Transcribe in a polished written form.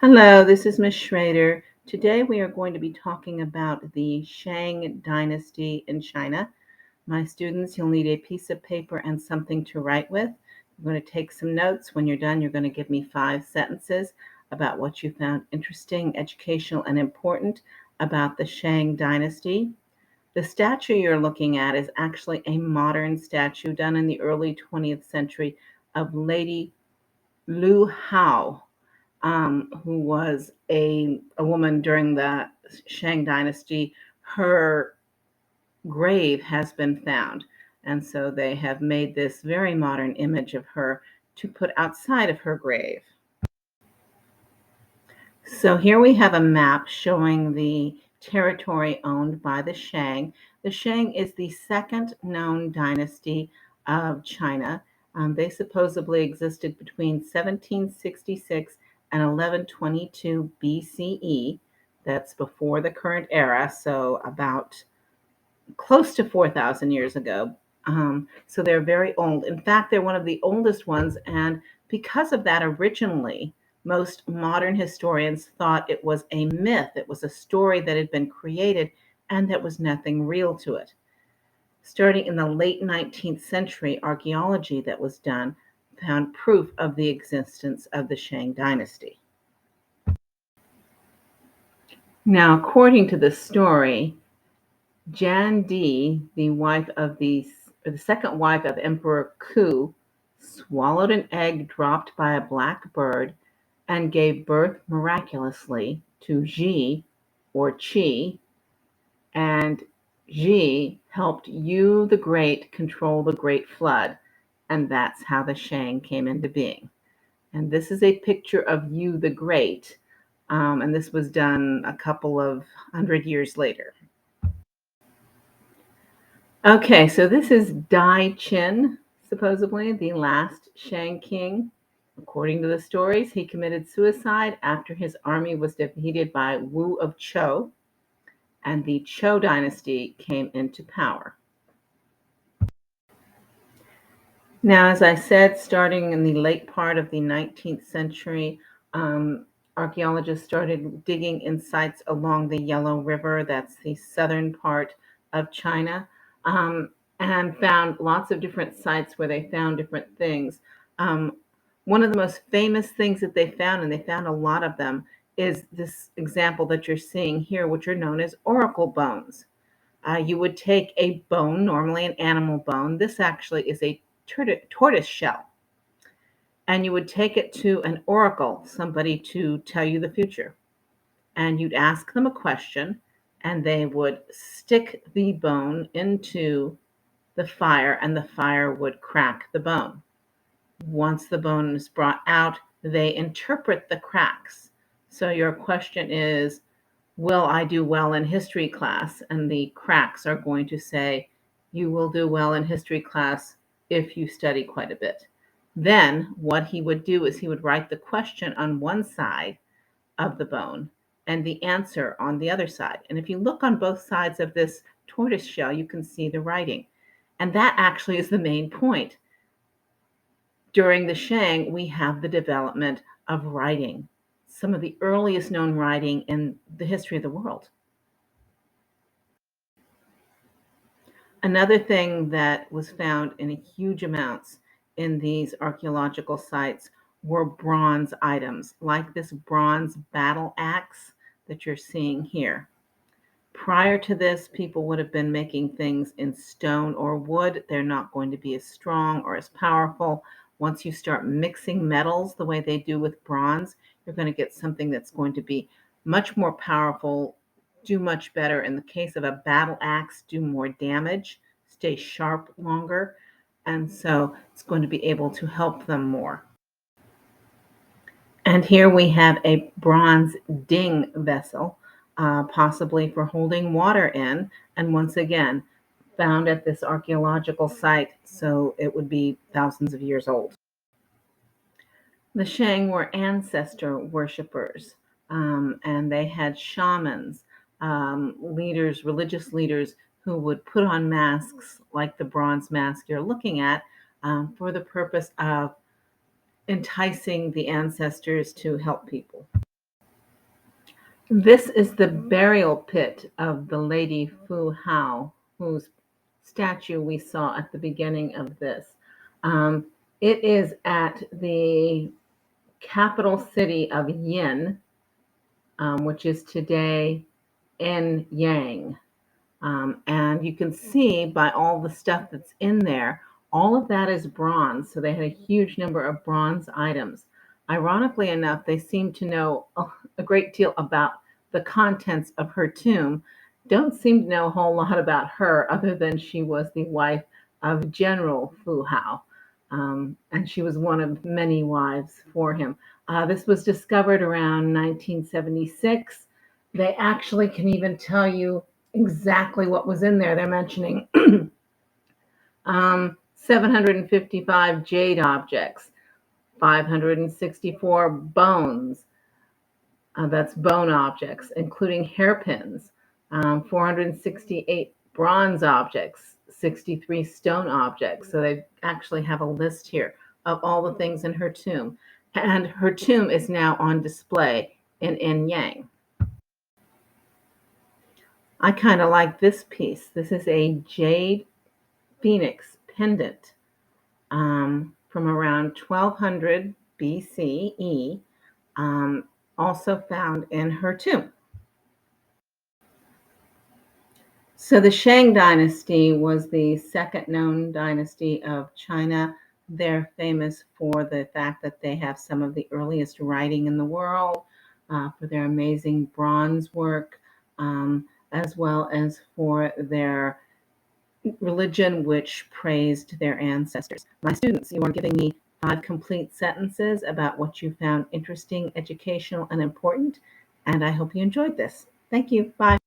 Hello, this is Miss Schrader. Today we are going to be talking about the Shang Dynasty in China. My students, you'll need a piece of paper and something to write with. I'm going to take some notes. When you're done, you're going to give me 5 sentences about what you found interesting, educational, and important about the Shang Dynasty. The statue you're looking at is actually a modern statue done in the early 20th century of Lady Lu Hao, who was a woman during the Shang Dynasty. Her grave has been found. And so they have made this very modern image of her to put outside of her grave. So here we have a map showing the territory owned by the Shang. The Shang is the second known dynasty of China. They supposedly existed between 1766 and 1122 BCE. That's before the current era, so about close to 4,000 years ago. So they're very old. In fact, they're one of the oldest ones. And because of that, originally, most modern historians thought it was a myth. It was a story that had been created and that was nothing real to it. Starting in the late 19th century, archaeology that was done found proof of the existence of the Shang dynasty. Now, according to the story, Jan Di, the second wife of Emperor Ku, swallowed an egg dropped by a black bird and gave birth miraculously to Ji or Qi, and Ji helped Yu the Great control the Great Flood, and that's how the Shang came into being. And this is a picture of Yu the Great, and this was done a couple of 100 years later. Okay, so this is Dai Qin, supposedly the last Shang king. According to the stories, he committed suicide after his army was defeated by Wu of Chou, and the Chou dynasty came into power. Now, as I said, starting in the late part of the 19th century, archaeologists started digging in sites along the Yellow River, that's the southern part of China, and found lots of different sites where they found different things. One of the most famous things that they found, and they found a lot of them, is this example that you're seeing here, which are known as oracle bones. You would take a bone, normally an animal bone. This actually is a tortoise shell. And you would take it to an oracle, somebody to tell you the future. And you'd ask them a question, and they would stick the bone into the fire, and the fire would crack the bone. Once the bone is brought out, they interpret the cracks. So your question is, will I do well in history class? And the cracks are going to say, you will do well in history class if you study quite a bit. Then what he would do is he would write the question on one side of the bone and the answer on the other side. And if you look on both sides of this tortoise shell, you can see the writing. And that actually is the main point. During the Shang, we have the development of writing, some of the earliest known writing in the history of the world. Another thing that was found in huge amounts in these archaeological sites were bronze items, like this bronze battle axe that you're seeing here. Prior to this, people would have been making things in stone or wood. They're not going to be as strong or as powerful. Once you start mixing metals the way they do with bronze, you're going to get something that's going to be much more powerful, do much better. In the case of a battle axe, do more damage, stay sharp longer. And so it's going to be able to help them more. And here we have a bronze ding vessel, possibly for holding water in. And once again, found at this archaeological site, so it would be thousands of years old. The Shang were ancestor worshippers, and they had shamans, leaders, religious leaders who would put on masks like the bronze mask you're looking at for the purpose of enticing the ancestors to help people. This is the burial pit of the Lady Fu Hao, whose statue we saw at the beginning of this. Um, it is at the capital city of Yin, which is today Yang. And you can see by all the stuff that's in there, all of that is bronze. So they had a huge number of bronze items. Ironically enough, they seem to know a great deal about the contents of her tomb. Don't seem to know a whole lot about her other than she was the wife of General Fu Hao. And she was one of many wives for him. This was discovered around 1976. They actually can even tell you exactly what was in there. They're mentioning 755 jade objects, 564 bones, that's bone objects, including hairpins, 468 bronze objects, 63 stone objects. So they actually have a list here of all the things in her tomb. And her tomb is now on display in Yang. I kind of like this piece. This is a jade phoenix pendant from around 1200 BCE, also found in her tomb. So the Shang Dynasty was the second known dynasty of China. They're famous for the fact that they have some of the earliest writing in the world, for their amazing bronze work, as well as for their religion which praised their ancestors. My students, you are giving me 5 complete sentences about what you found interesting, educational, and important, and I hope you enjoyed this. Thank you. Bye.